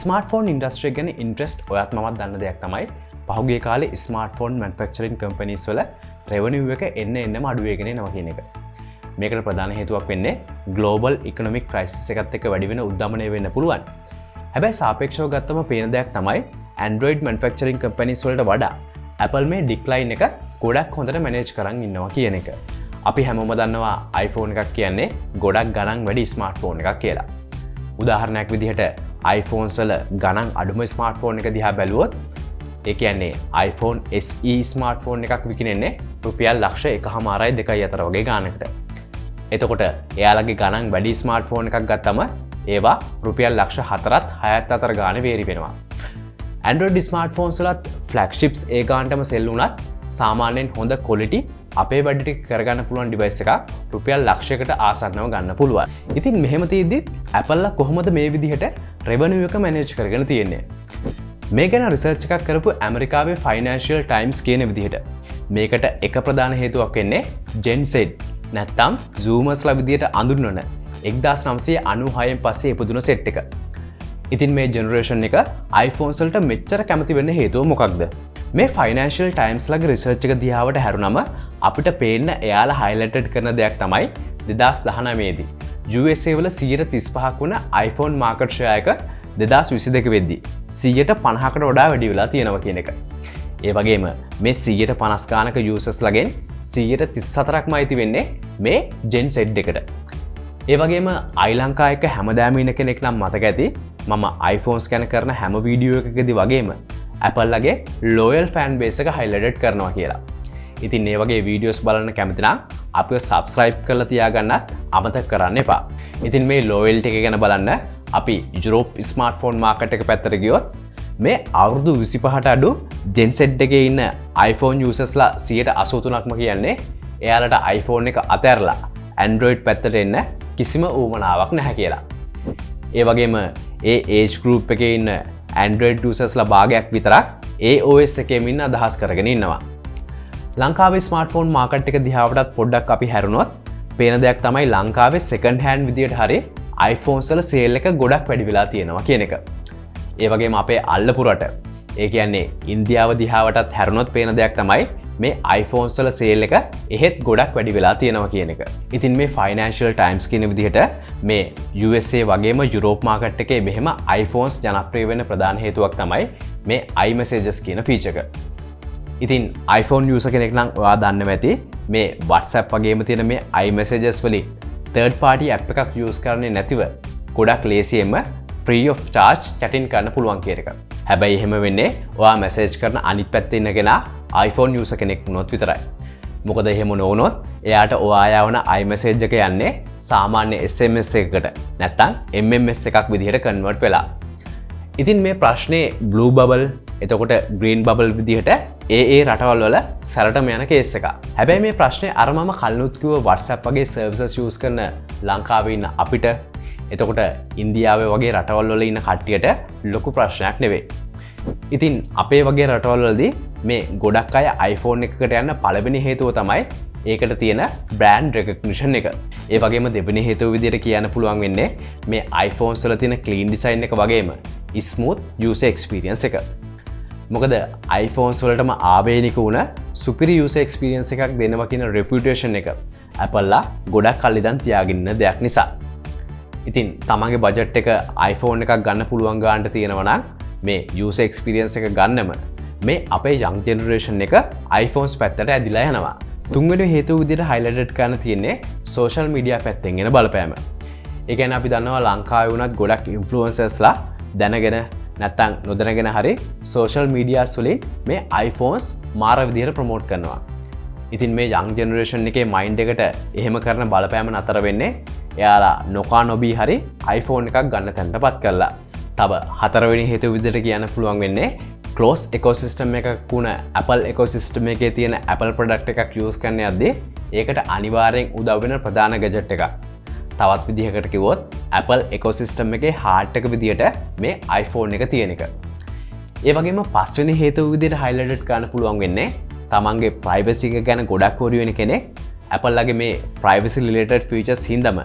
Smartphone ඉන්ඩස්ට්‍රිය ගැන interest ඔයත් මමත් දන්න දෙයක් තමයි පහුගේ කාලේ ස්මාර්ට්ෆෝන් මැනුෆැක්චරින් කම්පැනිස් වල රෙවෙනියු එක එන්නම අඩු වෙගෙන යනවා කියන එක. මේකට ප්‍රධාන හේතුවක් වෙන්නේ ග්ලෝබල් ඉකොනොමික් ක්‍රයිසිස් එකත් එක්ක වැඩි වෙන උද්දමනය වෙන්න පුළුවන්. හැබැයි සාපේක්ෂව ගත්තම පේන දෙයක් තමයි Android manufacturing companies වලට වඩා Apple මේ ඩික්ලයින් එක ගොඩක් හොඳට මැනේජ් කරන් ඉන්නවා කියන එක. අපි හැමෝම දන්නවා iPhone එකක් කියන්නේ ගොඩක් ගණන් වැඩි ස්මාර්ට්ෆෝන් එකක් කියලා. උදාහරණයක් විදිහට iPhones වල ගණන් අඩුම ස්මාර්ට්ෆෝන් එක දිහා බැලුවොත් ඒ කියන්නේ iPhone SE ස්මාර්ට්ෆෝන් එකක් විකිනෙන්නේ රුපියල් ලක්ෂ 1.5-2 අතර වගේ ගානකට. එතකොට එයාලගේ ගණන් වැඩි ස්මාර්ට්ෆෝන් එකක් ගත්තම ඒවා රුපියල් ලක්ෂ 4-6 අතර ගානේ වේරි වෙනවා. Android ස්මාර්ට්ෆෝන්ස් වලත් ෆ්ලැග්ෂිප්ස් ඒ ගානටම සෙල් වුණත් සාමාන්‍යයෙන් හොඳ ක්වොලිටි අපේ වැඩ ටික කරගන්න පුළුවන් ඩිවයිස් එකක් රුපියල් ලක්ෂයකට ආසන්නව ගන්න පුළුවන්. ඉතින් මෙහෙම තියෙද්දිත් Apple කොහොමද මේ විදිහට රෙවෙනියු එක මැනේජ් කරගෙන තියෙන්නේ? මේ ගැන රිසර්ච් එකක් කරපු ඇමරිකාවේ ෆයිනෑන්ෂියල් ටයිම්ස් කියන විදිහට මේකට එක ප්‍රධාන හේතුවක් වෙන්නේ Gen Z නැත්තම් Zoomers විදිහට අඳුන්වන 1996න් පස්සේ ඉපදුන සෙට් එක. ඉතින් මේ ජෙනරේෂන් එක iPhones වලට මෙච්චර කැමති වෙන්න හේතුව මොකක්ද? මේ ෆයිනෑන්ෂියල් ටයිම්ස් ලගේ රිසර්ච් එක දිහාවට හැරුණම අපිට පේන්න එයාලා හයිලයිටඩ් කරන දෙයක් තමයි 2019 දී USA වල 35% වුණ iPhone මාකට් ෂෙයා එක 2022 වෙද්දී 50%කට වඩා වැඩි වෙලා තියෙනවා කියන එක. ඒ වගේම මේ 50% ගානක users ලගෙන් 34%ක්ම අයිති වෙන්නේ මේ Gen Z එකට. ඒ වගේම iLanka එක හැමදාම ඉන්න කෙනෙක් නම් මතක ඇති මම iPhones ගැන කරන හැම වීඩියෝ එකකදී වගේම Apple ලගේ loyal fan base එක highlighted කරනවා කියලා. ඉතින් මේ වගේ වීඩියෝස් බලන්න කැමති නම් අපිව subscribe කරලා තියාගන්නත් අමතක කරන්න එපා. ඉතින් මේ loyalty එක ගැන බලන්න අපි Europe smartphone market එක පැත්තට ගියොත් මේ අවුරුදු 25ට අඩු Gen Z එකේ ඉන්න iPhone users ලා 83%ක්ම කියන්නේ එයාලට iPhone එක අතහැරලා Android පැත්තට එන්න කිසිම ඌමනාවක් නැහැ කියලා. ඒ වගේම ඒ age group එකේ ඉන්න Android users ලා භාගයක් විතරක් ඒ OS එකේම ඉන්න අදහස් කරගෙන ඉන්නවා. ලංකාවේ ස්මාර්ට්ෆෝන් මාකට් එක දිහාවටත් පොඩ්ඩක් අපි හැරුණොත් පේන දෙයක් තමයි ලංකාවේ second hand විදියට හරි iPhones වල sale එක ගොඩක් වැඩි වෙලා තියෙනවා කියන එක. ඒ වගේම අපේ අල්ලපු රට ඒ කියන්නේ ඉන්දියාව දිහාවටත් හැරුණොත් පේන දෙයක් තමයි මේ iPhones වල sale එක එහෙත් ගොඩක් වැඩි වෙලා තියෙනවා කියන එක. ඉතින් මේ Financial Times කියන විදිහට මේ USA වගේම Europe market එකේ මෙහෙම iPhones ජනප්‍රිය වෙන්න ප්‍රධාන හේතුවක් තමයි මේ iMessages කියන feature එක. ඉතින් iPhone user කෙනෙක් නම් ඔයා දන්නවා ඇති මේ WhatsApp වගේම තියෙන මේ iMessages වලින් third party app එකක් use කරන්නේ නැතිව ගොඩක් ලේසියෙන්ම free of charge chatting කරන්න පුළුවන් කියන එක. හැබැයි එහෙම වෙන්නේ ඔයා message කරන අනිත් පැත්තේ ඉන්න කෙනා iPhone user කෙනෙක් වුණොත් විතරයි. මොකද එහෙම නොවුනොත් එයාට ඔයා යවන iMessage එක යන්නේ සාමාන්‍ය SMS එකකට නැත්තම් MMS එකක් විදිහට convert වෙලා. ඉතින් මේ ප්‍රශ්නේ blue bubble එතකොට green bubble විදිහට ඒ රටවල් වල සැරටම යන කේස් එකක්. හැබැයි මේ ප්‍රශ්නේ අර මම කලිනුත් කිව්ව WhatsApp වගේ services use කරන ලංකාවේ ඉන්න අපිට එතකොට ඉන්දියාවේ වගේ රටවල් වල ඉන්න කට්ටියට ලොකු ප්‍රශ්නයක් නෙවෙයි. ඉතින් අපේ වගේ රටවල් වලදී මේ ගොඩක් අය iPhone එකකට යන්න පළවෙනි හේතුව තමයි ඒකට තියෙන brand recognition එක. ඒ වගේම දෙවෙනි හේතුව විදිහට කියන්න පුළුවන් වෙන්නේ මේ iPhones වල තියෙන clean design එක වගේම smooth user experience එක. මොකද iPhones වලටම ආවේනික වුණ superior user experience එකක් දෙනවා කියන reputation එක Apple ලා ගොඩක් කල් ඉඳන් තියාගෙන ඉන්න දෙයක් නිසා. ඉතින් තමන්ගේ බජට් එක iPhone එකක් ගන්න පුළුවන් ගානට තියෙනවා නම් මේ user experience එක ගන්නම මේ අපේ young generation එක iPhones පැත්තට ඇදිලා යනවා. තුන්වෙනි හේතුව විදිහට highlighted කරන්න තියෙන්නේ social media පැත්තෙන් එන බලපෑම. ඒ කියන්නේ අපි දන්නවා ලංකාවේ වුණත් ගොඩක් influencers ලා දැනගෙන නැත්තම් නොදැනගෙන හරි social medias වලින් මේ iPhones මාර විදිහට ප්‍රමෝට් කරනවා. ඉතින් මේ young generation එකේ mind එකට එහෙම කරන බලපෑම නතර වෙන්නේ එයාලා නොකා නොබී හරි iPhone එකක් ගන්න තැනටපත් කරලා. තව හතරවෙනි හේතුව විදිහට කියන්න පුළුවන් වෙන්නේ close ecosystem එකක් වුණ Apple ecosystem එකේ තියෙන Apple product එකක් use කරන්න යද්දී ඒකට අනිවාර්යෙන් උදව් වෙන ප්‍රධාන gadget එකක්. තවත් විදිහකට කිව්වොත් Apple ecosystem එකේ heart එක විදිහට මේ iPhone එක තියෙන එක. ඒ වගේම පස්වෙනි හේතුව විදිහට highlighted කරන්න පුළුවන් වෙන්නේ තමන්ගේ privacy එක ගැන ගොඩක් worry වෙන කෙනෙක් Apple ලගේ මේ privacy related features හින්දාම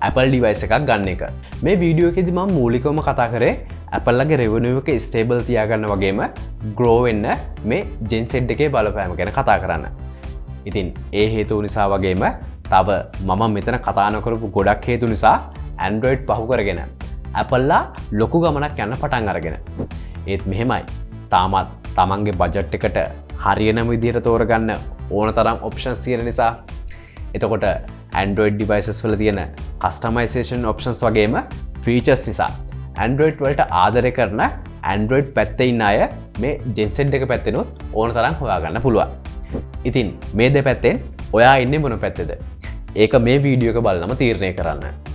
Apple device එකක් ගන්න එක. මේ වීඩියෝ එකේදී මම මූලිකවම කතා කරේ Appleගේ revenue එක stable තියාගන්න වගේම grow වෙන්න මේ genset එකේ බලපෑම ගැන කතා කරන්න. ඉතින් ඒ හේතු නිසා වගේම තව මම මෙතන කතා නොකරපු ගොඩක් හේතු නිසා Android පහු කරගෙන Appleලා ලොකු ගමනක් යන්න පටන් අරගෙන. ඒත් මෙහෙමයි. තාමත් තමන්ගේ බජට් එකට හරියන විදිහට තෝරගන්න ඕන තරම් options තියෙන නිසා එතකොට Android devices වල තියෙන customization options වගේම features නිසා Android වලට ආදරය කරන Android පැත්තේ ඉන්න අය මේ genset එක පැත්තෙනුත් ඕන තරම් හොයාගන්න පුළුවන්. ඉතින් මේ දෙපැත්තෙන් ඔයා ඉන්නේ මොන පැත්තේද? ඒක මේ වීඩියෝ එක බලනම තීරණය කරන්න.